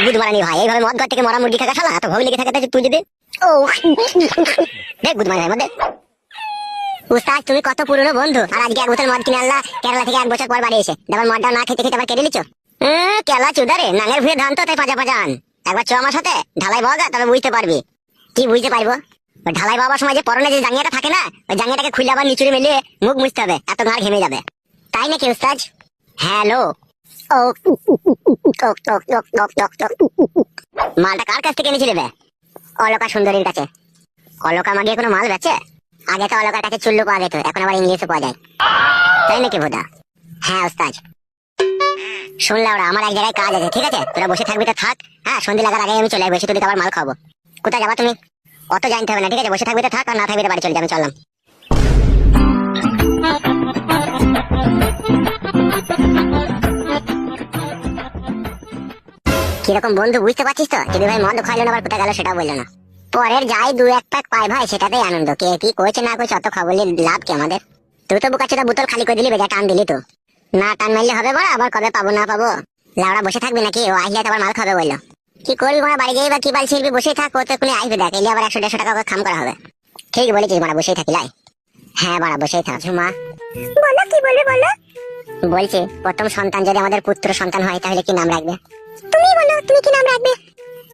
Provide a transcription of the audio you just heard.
বুধ মারানি ভাই, এইভাবে মদ ঘর থেকে মরা মুরগি খাকা শালা এত ভয় লেগে থাকে তুই যদি ও দেখ বুধ মারানি মধ্যে। উস্তাদ তুমি কত পুরনো বন্ধু, আর আজকে এক বোতল মদ কিনে আনলা কেরালা থেকে 1 বছর পর বাড়ি এসে, ডাবল মদটা না খেতে খেতে আবার কেটে নিচ্ছ। কেলা চুদারে নাঙের ভুয়ে ধান তো তাই পাজা পাজান। একবার চ আমার সাথে ঢালাই বগা, তবে বুঝতে পারবি। কি বুঝতে পারবো? ঢালাই বাবার সময় যে পরনে যে জাঙ্গিয়াটা থাকে না, ওই জাঙ্গিয়াটাকে খুলে আবার নিচুড়ে মিলিয়ে মুখ মুছতে হবে, এত ঘাড় ঘেমে যাবে। তাই নাকি উস্তাদ? হ্যালো ও মালটা কার কাছ থেকে এনেছিলে বে? অলকা সুন্দরীর কাছে। অলকা মাগিয়ে কোনো মাল বেচে? আগে তো অলকার কাছে চুল্লু পাওয়া যেত, এখন আবার ইংলিশে পাওয়া যায়। তাই নাকি ভোদা? হ্যাঁ উস্তাদ। শুনলা ওরা আমার এক জায়গায় কাজ আছে, ঠিক আছে? তোরা বসে থাকবি তো থাক, হ্যাঁ সন্ধ্যে লাগার আগে আমি চলে আসবো, এসে তোদের আবার মাল খাবো। কোথায় যাবা তুমি? অত জানতে হবে না, ঠিক আছে? বসে থাকবি তো থাক, আর না থাকবি তো বাড়ি চলে যাবে, চললাম। কিরকম বন্ধু বুঝতে পারছিস তো? যদি ভাই মদ খাইলো না আবার কোথায় গেল সেটা বললো না। পরের যাই 2-1 প্যাক পায় ভাই, সেটাতেই আনন্দ। কে কি করেছে না করেছে অত খবর লাভ কি আমাদের? তুই তো বুকাচ্ছিটা বোতল খালি করে দিলি, বেজা টান দিলি তো। না টান মারলে হবে বড়, আবার কবে পাবো না পাবো? লাউড়া বসে থাকবি নাকি? ও আসলে আবার মাল খাবে বললো। কি করবি মানে বাড়ি যাই বা কি বাল ছিড়বি? বসেই থাক, ও তো এক্ষুনি আসবে, দেখ এলে আবার 100-150 টাকা খাম করা হবে। ঠিক বলেছিস মারা, বসেই থাকি লাই। হ্যাঁ মারা বসেই থাক। মা বলো, কি বলবে বলো। বলছি প্রথম সন্তান যদি আমাদের পুত্র সন্তান হয় তাহলে কি নাম রাখবে? তুমি বলো, তুমি কি নাম রাখবে?